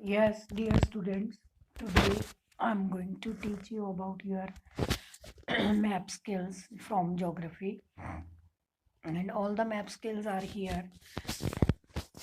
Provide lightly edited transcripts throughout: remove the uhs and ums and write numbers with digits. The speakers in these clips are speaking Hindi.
Yes, dear students, today I'm going to teach you about your map skills from geography, and all the map skills are here.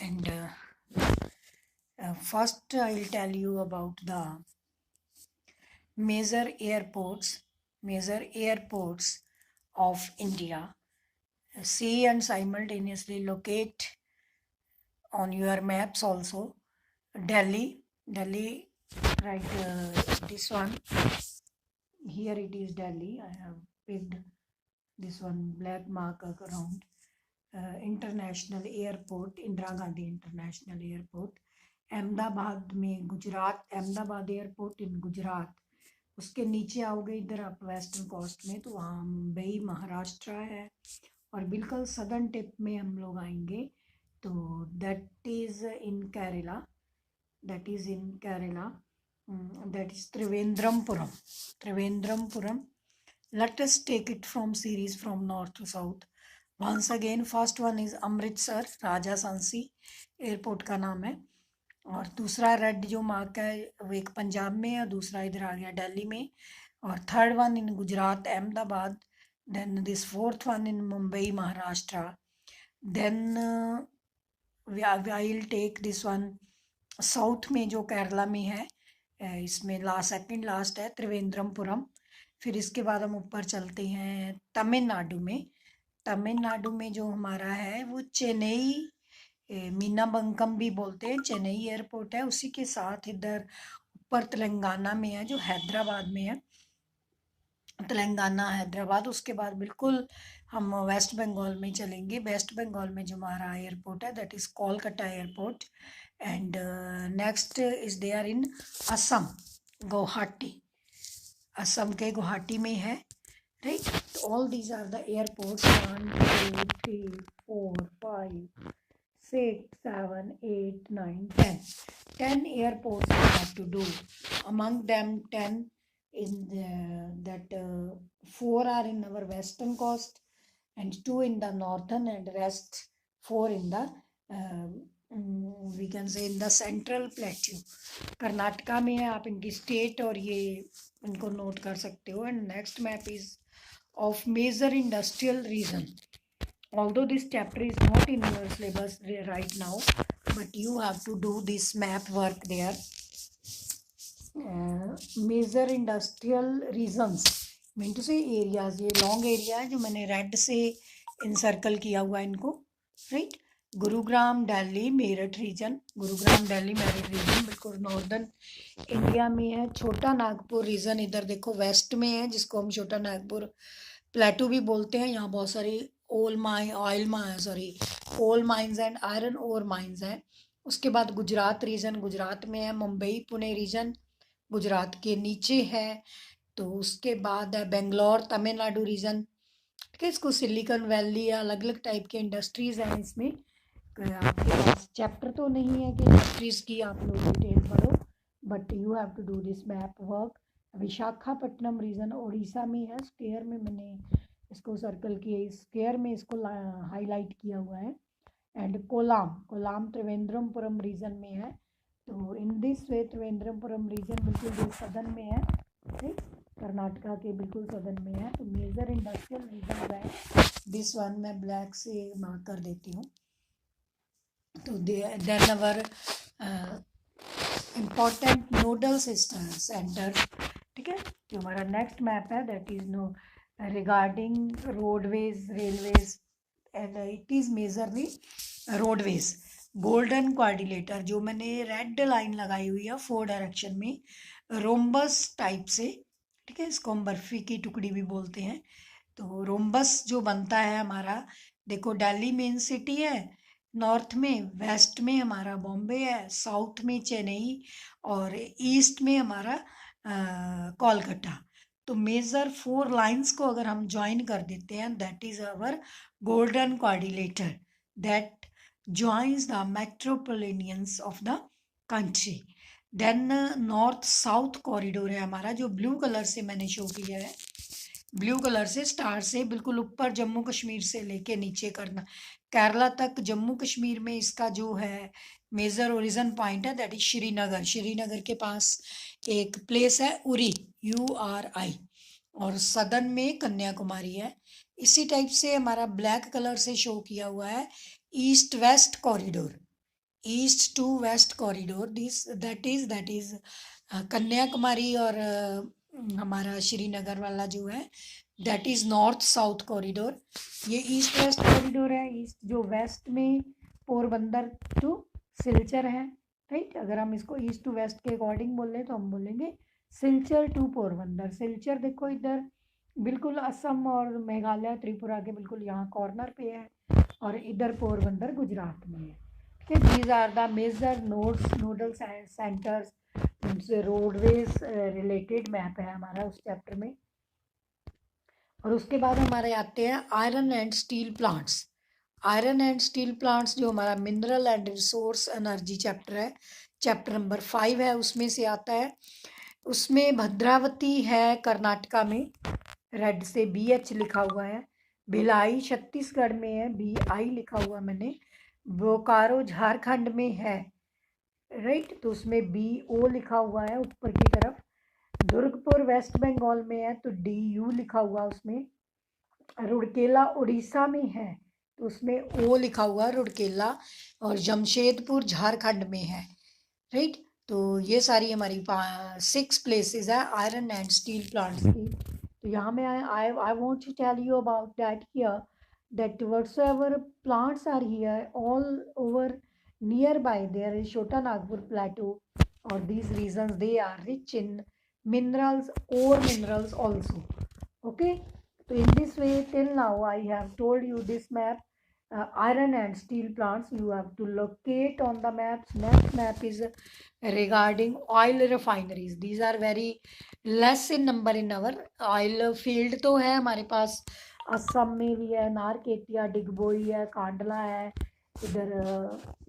And first, I'll tell you about the major airports, major airports of India. See and simultaneously locate on your maps also. Delhi, right? This one here it is Delhi. I have picked this one black mark around international airport, Indira Gandhi International Airport, Ahmedabad में गुजरात, अहमदाबाद एयरपोर्ट इन गुजरात. उसके नीचे आओगे इधर आप वेस्टर्न कोस्ट में तो वहाँ मुंबई महाराष्ट्र है, और बिल्कुल सदर्न टिप में हम लोग आएंगे तो that is in Kerala, that is in Kerala, that is Trivandrum. Let us take it from series from north to south. Once again, first one is Amritsar, Raja Sansi airport का नाम है. और दूसरा रेड जो मार्क है वो एक पंजाब में है, दूसरा इधर आ गया दिल्ली में. और third one in Gujarat Ahmedabad. Then this fourth one in Mumbai Maharashtra. Then I will take this one south में जो केरला में है, इसमें सेकंड लास्ट है त्रिवेंद्रमपुरम. फिर इसके बाद हम ऊपर चलते हैं तमिलनाडु में. तमिलनाडु में जो हमारा है वो चेन्नई मीनाबंकम भी बोलते हैं, चेन्नई एयरपोर्ट है. उसी के साथ इधर ऊपर तेलंगाना में है जो हैदराबाद में है, तेलंगाना हैदराबाद. उसके बाद बिल्कुल हम वेस्ट बंगाल में चलेंगे. वेस्ट बंगाल में जो हमारा एयरपोर्ट है that is Kolkata airport. And next is there in Assam, Guwahati. Assam के गुवाहाटी में है, राइट. तो all these are the airports. 1 2 3 4 5 6 7 8 9 10 airports we have to do. Among them 10 in that 4 are in our western coast and 2 in the northern, and rest 4 in the we can say in the central plateau. Karnataka में है, आप इनकी स्टेट और ये इनको नोट कर सकते हो. And next map is of major industrial region. Although this chapter is not in your syllabus right now, but you have to do this map work there. Major industrial regions mean to say areas. ये लॉन्ग एरिया है जो मैंने रेड से इनसर्कल किया हुआ है इनको, right. Gurugram Delhi Meerut region, Gurugram Delhi Meerut region बिल्कुल नॉर्दर्न इंडिया में है. छोटा नागपुर रीजन इधर देखो वेस्ट में है, जिसको हम छोटा नागपुर प्लेटू भी बोलते हैं. यहाँ बहुत सारी coal mines and iron ore mines हैं. उसके बाद गुजरात रीजन, गुजरात में है. मुंबई पुणे रीजन गुजरात के नीचे है. तो उसके बाद है बेंगलोर तमिलनाडु रीजन, ठीक है. इसको सिलिकॉन वैली या अलग अलग टाइप के इंडस्ट्रीज़ हैं इसमें. आपके पास चैप्टर तो नहीं है कि इंडस्ट्रीज़ की आप लोग डिटेल पढ़ो, but you have to do this map work. Visakhapatnam region Orissa में है. स्क्वायर में मैंने इसको सर्कल किया, स्क्वायर में इसको हाईलाइट किया हुआ है. एंड कोलाम त्रिवेंद्रमपुरम रीजन में है. तो in this way Trivandrampuram reason बिल्कुल जो सदन में है, ठीक, कर्नाटका के बिल्कुल सदन में है. तो मेजर इंडस्ट्रियल रीजन है दिस वन, मैं ब्लैक से मार्क कर देती हूँ. तो then our important nodal system centre, ठीक है. जो हमारा नेक्स्ट मैप है that is no regarding roadways railways, and it is majorly roadways. Golden quadrilateral जो मैंने रेड लाइन लगाई हुई है 4 डायरेक्शन में, रोम्बस टाइप से, ठीक है. इसको हम बर्फ़ी की टुकड़ी भी बोलते हैं. तो रोम्बस जो बनता है हमारा, देखो दिल्ली मेन सिटी है, नॉर्थ में वेस्ट में हमारा बॉम्बे है, साउथ में चेन्नई, और ईस्ट में हमारा कोलकाता. तो मेजर 4 लाइंस को अगर हम ज्वाइन कर देते हैं that is our golden quadrilateral that joins the metropolitans of the country. Then north south corridor है हमारा, जो ब्लू कलर से मैंने शो किया है. ब्लू कलर से स्टार से बिल्कुल ऊपर जम्मू कश्मीर से लेके नीचे केरला तक जम्मू कश्मीर में इसका जो है मेजर ओरिजिन पॉइंट है दैट इज श्रीनगर। श्रीनगर के पास एक प्लेस है उरी, URI, और सदर्न में कन्याकुमारी है। इसी टाइप से हमारा ब्लैक कलर से शो किया हुआ है east west corridor, east to west corridor, this that is Kanyakumari, और हमारा श्रीनगर वाला जो है that is north south corridor. ये ईस्ट वेस्ट कॉरिडोर है। ईस्ट जो वेस्ट में पोरबंदर टू सिलचर है, राइट। अगर हम इसको ईस्ट टू वेस्ट के अकॉर्डिंग बोल तो हम बोलेंगे सिलचर टू पोरबंदर। सिलचर देखो इधर बिल्कुल असम और मेघालय त्रिपुरा के बिल्कुल यहाँ कॉर्नर पे है, और इधर पोरबंदर गुजरात में है। ठीक है, these are the major nodal centres, roadways related map है हमारा उस चैप्टर में। और उसके बाद हमारे आते हैं iron and steel plants. Iron and steel plants जो हमारा mineral and resource energy chapter है, चैप्टर नंबर 5 है, उसमें से आता है। उसमें भद्रावती है कर्नाटका में, रेड से BH लिखा हुआ है। भिलाई छत्तीसगढ़ में है, BI लिखा हुआ मैंने। बोकारो झारखंड में है, राइट, तो उसमें BO लिखा हुआ है ऊपर की तरफ। दुर्गपुर वेस्ट बंगाल में है तो DU लिखा हुआ उसमें। रुड़केला उड़ीसा में है तो उसमें O लिखा हुआ रुड़केला, और जमशेदपुर झारखंड में है, राइट। तो ये सारी हमारी 6 प्लेसेस है आयरन एंड स्टील प्लांट्स की। तो यहाँ में I want to tell you about that here that whatsoever plants are here all over nearby there is Chota Nagpur plateau, or these regions they are rich in minerals, ore minerals also. Okay, so in this way till now I have told you this map, iron and steel plants. You have to locate on the maps. Next map is regarding oil refineries. These are very less in number in our oil field। तो है हमारे पास असम में भी है, नारकेतिया, डिगबोई है, कांडला है, इधर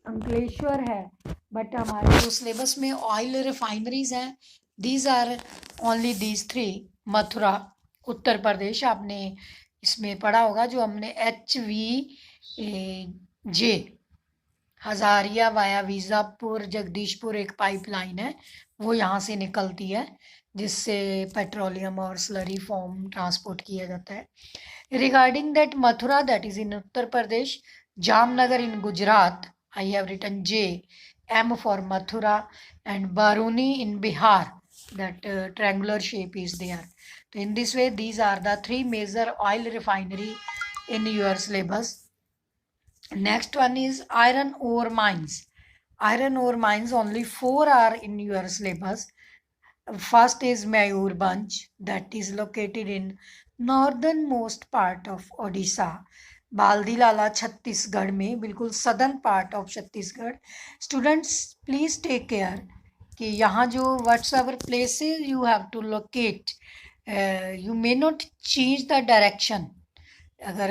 अंकलेश्वर है, बट हमारे जो सिलेबस में ऑयल रिफाइनरीज हैं these are only these 3। Mathura Uttar Pradesh, आपने इसमें पढ़ा होगा जो हमने HVJ हजारिया वाया बीजापुर जगदीशपुर एक पाइपलाइन है, वो यहाँ से निकलती है जिससे पेट्रोलियम और स्लरी फॉर्म ट्रांसपोर्ट किया जाता है। Regarding that Mathura that is in Uttar Pradesh, Jamnagar in Gujarat, I have written JM for Mathura, and Barauni in Bihar, that triangular shape is there. So in this way these are the 3 major oil refinery in your syllabus. Next one is iron ore mines. Iron ore mines only 4 are in your syllabus. First is Mayurbhanj, that is located in northernmost part of Odisha, Bailadila Chhattisgarh में, बिल्कुल southern part of Chhattisgarh. Students please take care कि यहाँ जो whatsoever places you have to locate, you may not change the direction. अगर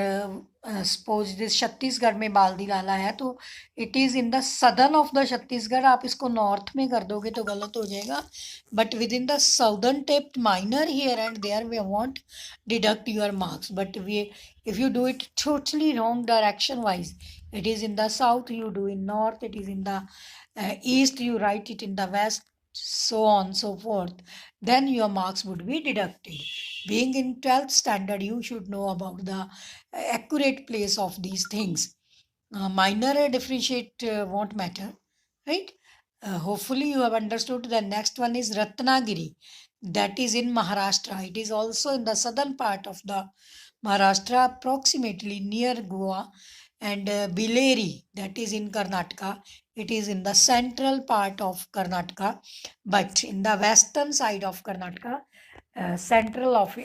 सपोज दिस छत्तीसगढ़ में बाल्दीलाला है तो it is in the southern of the Chhattisgarh, आप इसको नॉर्थ में कर दोगे तो गलत हो जाएगा। But within the southern tip minor here and there we won't deduct your marks, but we if you do it totally wrong direction wise, it is in the south, you do in north, it is in the east, you write it in the west, so on so forth, then your marks would be deducted. Being in 12th standard you should know about the accurate place of these things. Minor differentiate won't matter, right? Hopefully you have understood. The next one is Ratnagiri, that is in Maharashtra. It is also in the southern part of the Maharashtra, approximately near Goa, and Bileri, that is in Karnataka. It is in the central part of Karnataka, but in the western side of Karnataka, central of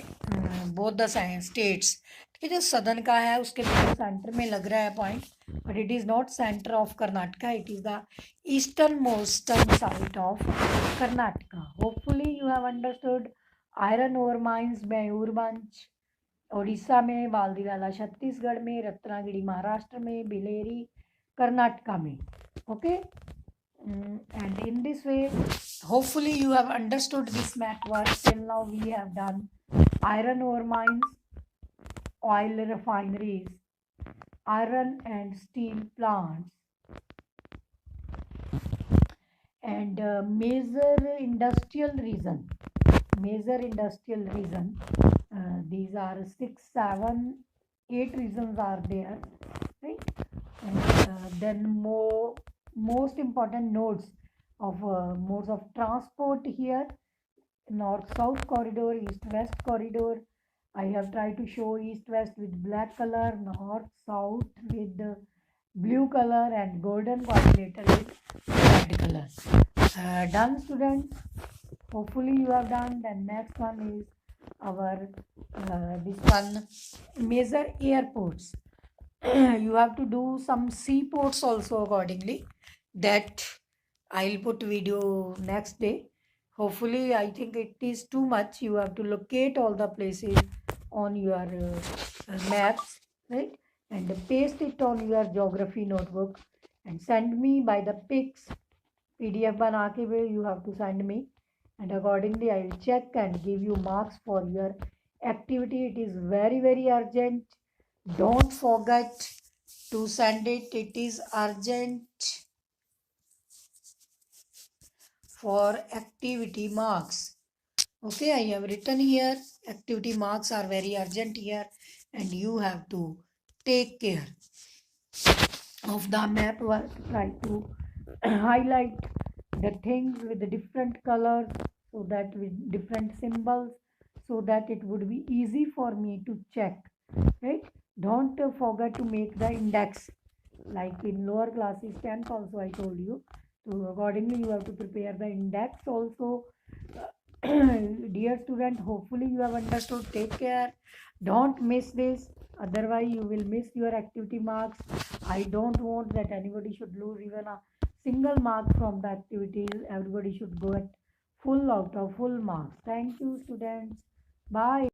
both the states. ये जो सदर्न का है उसके बिल्कुल सेंटर में लग रहा है point, but it is not centre of Karnataka, it is the eastern most side of Karnataka. Hopefully you have understood. Iron ore mines Mayurbhanj Orissa में, बाल्दीलाला छत्तीसगढ़ में, रत्नागिरी महाराष्ट्र में, बिलेरी कर्नाटका में। Okay, and in this way hopefully you have understood this math work. Till now we have done iron ore mines, oil refineries, iron and steel plants. And major industrial region. These are 6, 7, 8 reasons are there, right? And then most important modes of transport here: north-south corridor, east-west corridor. I have tried to show east-west with black color, north-south with the blue color, and golden quadrilateral with red color. Done, students? Hopefully you have done. The next one is our this one, major airports. You have to do some seaports also accordingly. That I'll put video next day. Hopefully, I think it is too much. You have to locate all the places on your maps, right? And paste it on your geography notebook and send me by the pics. PDF बना के भी you have to send me, and accordingly I will check and give you marks for your activity. It is very very urgent. Don't forget to send it. It is urgent for activity marks. Okay, I have written here activity marks are very urgent here, and you have to take care of the map work. Try to highlight the things with the different colors, so that with different symbols, so that it would be easy for me to check, right? Don't forget to make the index, like in lower classes 10th also I told you. So accordingly you have to prepare the index also. Dear student, hopefully you have understood. Take care. Don't miss this, otherwise you will miss your activity marks. I don't want that anybody should lose even a single mark from the activities. Everybody should go at full out of full marks. Thank you, students. Bye.